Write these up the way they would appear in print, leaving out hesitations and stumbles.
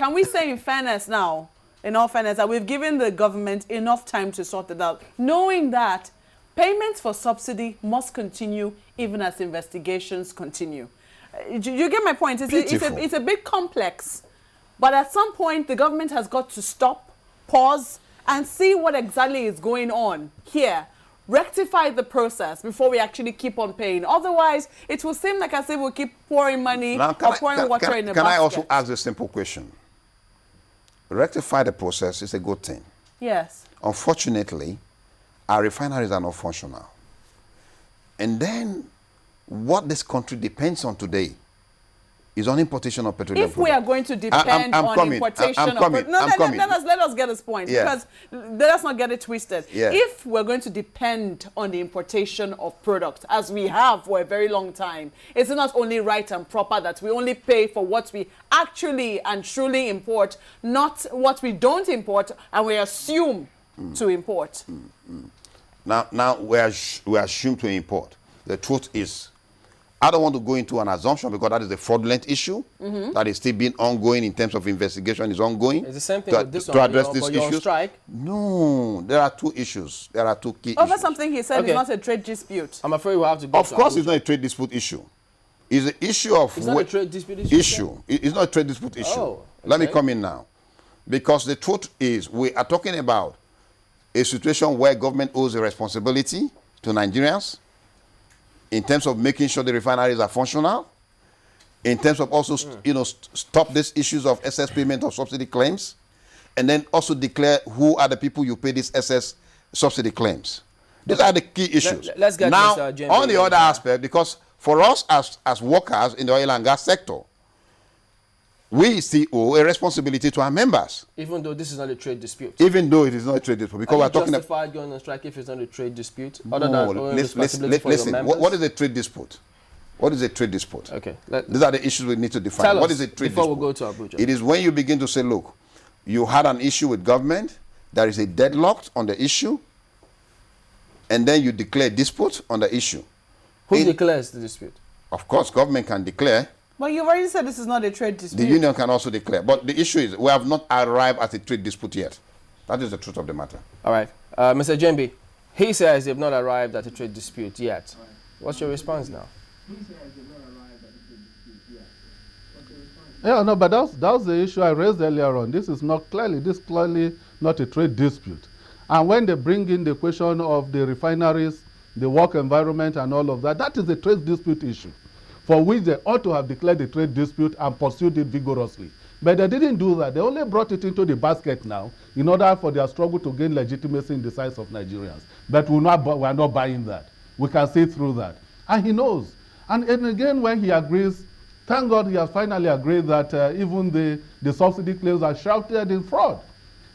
can we say in fairness now, in all fairness, that we've given the government enough time to sort it out, knowing that payments for subsidy must continue even as investigations continue? You get my point? It's a bit complex, but at some point the government has got to stop, pause, and see what exactly is going on here. Rectify the process before we actually keep on paying. Otherwise, it will seem like as if we keep pouring money or pouring water in a basket. Can I also ask a simple question? Rectify the process is a good thing. Yes. Unfortunately, our refineries are not functional. And then what this country depends on today is on importation of petroleum products. If we are going to depend on importation of let us get this point, because let us not get it twisted. If we're going to depend on the importation of products, as we have for a very long time, it's not only right and proper that we only pay for what we actually and truly import, not what we don't import and we assume to import. Now we assume to import. The truth is, I don't want to go into an assumption because that is a fraudulent issue that is still being ongoing in terms of investigation is ongoing. It's the same thing with this to address these issues. Strike? No, there are two issues. There are two key Over issues. Something he said is not a trade dispute. I'm afraid we'll have to go. Of course, it's not a trade dispute issue. It's an issue of... It's not a trade dispute issue? It's not a trade dispute issue. Oh, okay. Let me come in now. Because the truth is, we are talking about a situation where government owes a responsibility to Nigerians in terms of making sure the refineries are functional, in terms of also, stop these issues of excess payment of subsidy claims, and then also declare who are the people you pay these excess subsidy claims. These are the key issues. Let's get now, Mr. on the other aspect, because for us as workers in the oil and gas sector, we still owe a responsibility to our members. Even though this is not a trade dispute. Even though it is not a trade dispute. Because we're talking about... justified going on strike if it's not a trade dispute? Other than listen, what is a trade dispute? What is a trade dispute? Okay. These are the issues we need to define. What is a trade dispute? Before we go to Abuja. It is when you begin to say, look, you had an issue with government, there is a deadlock on the issue, and then you declare dispute on the issue. Who declares the dispute? Of course, government can declare. But you've already said this is not a trade dispute. The union can also declare. But the issue is we have not arrived at a trade dispute yet. That is the truth of the matter. All right. Mr. Jembe, he says they've not arrived at a trade dispute yet. What's your response now? He says they've not arrived at a trade dispute yet. What's your response? Yeah, no, but that was the issue I raised earlier on. This is clearly not a trade dispute. And when they bring in the question of the refineries, the work environment and all of that, that is a trade dispute issue, for which they ought to have declared a trade dispute and pursued it vigorously. But they didn't do that. They only brought it into the basket now in order for their struggle to gain legitimacy in the size of Nigerians. But we're not buying that. We can see through that. And he knows. And again, when he agrees, thank God he has finally agreed that even the subsidy claims are shrouded in fraud.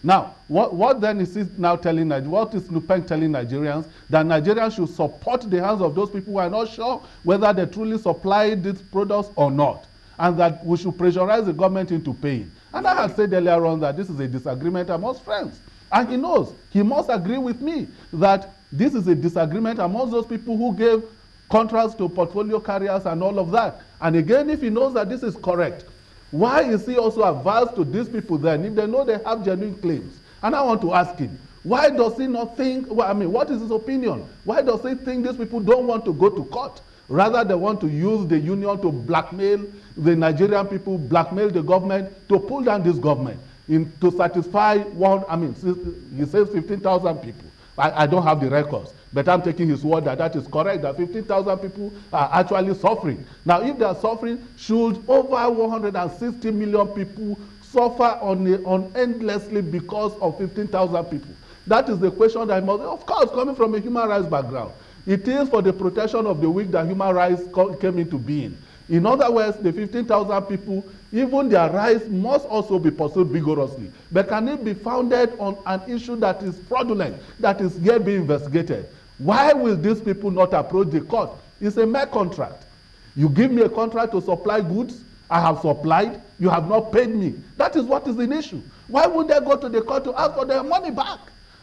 Now, what then is he now telling Nigerians? What is NUPENG telling Nigerians? That Nigerians should support the hands of those people who are not sure whether they truly supply these products or not, and that we should pressurize the government into paying. And I had said earlier on that this is a disagreement amongst friends. And he knows, he must agree with me that this is a disagreement amongst those people who gave contracts to portfolio carriers and all of that. And again, if he knows that this is correct, why is he also adverse to these people then if they know they have genuine claims? And I want to ask him, why does he not think, well, I mean, what is his opinion? Why does he think these people don't want to go to court? Rather, they want to use the union to blackmail the Nigerian people, blackmail the government, to pull down this government, to satisfy he says 15,000 people. I don't have the records, but I'm taking his word that is correct, that 15,000 people are actually suffering. Now, if they are suffering, should over 160 million people suffer endlessly because of 15,000 people? That is the question that must, of course, coming from a human rights background. It is for the protection of the weak that human rights came into being. In other words, the 15,000 people, even their rights must also be pursued vigorously. But can it be founded on an issue that is fraudulent, that is yet being investigated? Why will these people not approach the court? It's a mere contract. You give me a contract to supply goods, I have supplied, you have not paid me. That is what is an issue. Why would they go to the court to ask for their money back?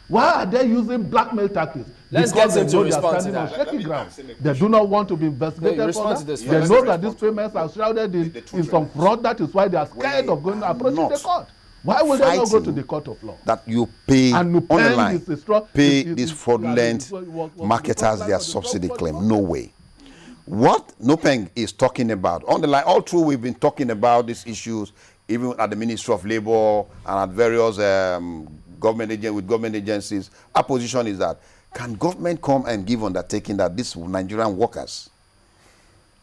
Why are they using blackmail tactics? Let's because get him they to know they are respond to standing on that. shaky ground. They do not want to be investigated respond for to this that. They first. know that these payments are shrouded in some fraud. That is why they are scared of going approaching the court. Why will they not go to the court of law? That you pay And on the line, pay these fraudulent marketers their subsidy claim. No way. What NUPENG is talking about, on the line, all through we've been talking about these issues, even at the Ministry of Labor and at various government agencies. Our position is that, can government come and give undertaking that these Nigerian workers'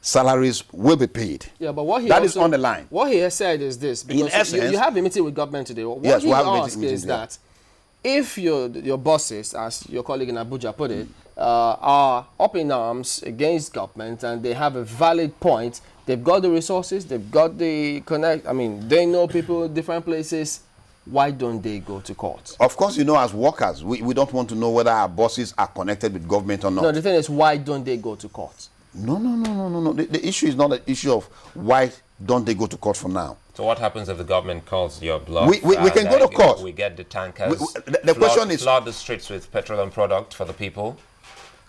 salaries will be paid? Yeah, but what he that is on the line. What he has said is this, because in essence, you have a meeting with government today. What yes, he asked meeting is that if your bosses, as your colleague in Abuja put it, are up in arms against government and they have a valid point, they've got the resources, they've got the connect, I mean, they know people in different places, why don't they go to court? Of course, you know, as workers, we don't want to know whether our bosses are connected with government or not. No, the thing is, why don't they go to court? No. The issue is not an issue of why don't they go to court for now. So what happens if the government calls your bluff? We can go to court. We get the tankers. The question is, flood the streets with petroleum product for the people.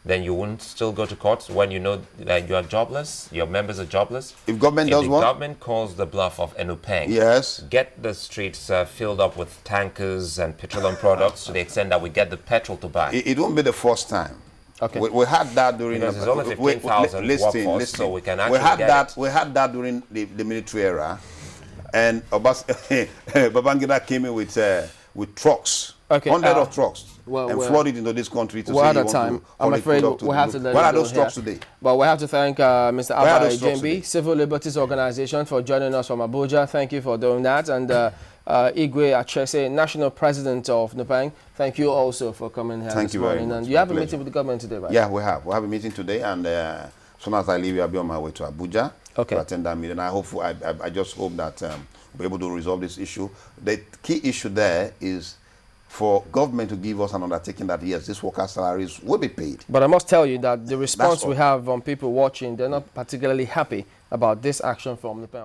Then you wouldn't still go to court when you know that you are jobless, your members are jobless. If government does what? If the government calls the bluff of NUPENG, yes, get the streets filled up with tankers and petroleum products to the extent that we get the petrol to buy. It won't be the first time. Okay. We had that during. Because it's only 15,000 workforce, so we can actually We had that during the military era, and Babangida came in with trucks, hundreds of trucks, and flooded into this country to we're say out of time. I'm afraid we have to let Where it are go those trucks today? But we have to thank Mr. Achese Igwe, Civil Liberties Organization, for joining us from Abuja. Thank you for doing that. And Igwe Achese, National President of NUPENG, thank you also for coming here this morning. And you have a meeting with the government today, right? Yeah, we have. We have a meeting today, and as soon as I leave, I'll be on my way to Abuja to attend that meeting. I just hope that we'll be able to resolve this issue. The key issue there is for government to give us an undertaking that, yes, these workers' salaries will be paid. But I must tell you that the response we have from people watching, they're not particularly happy about this action from NUPENG.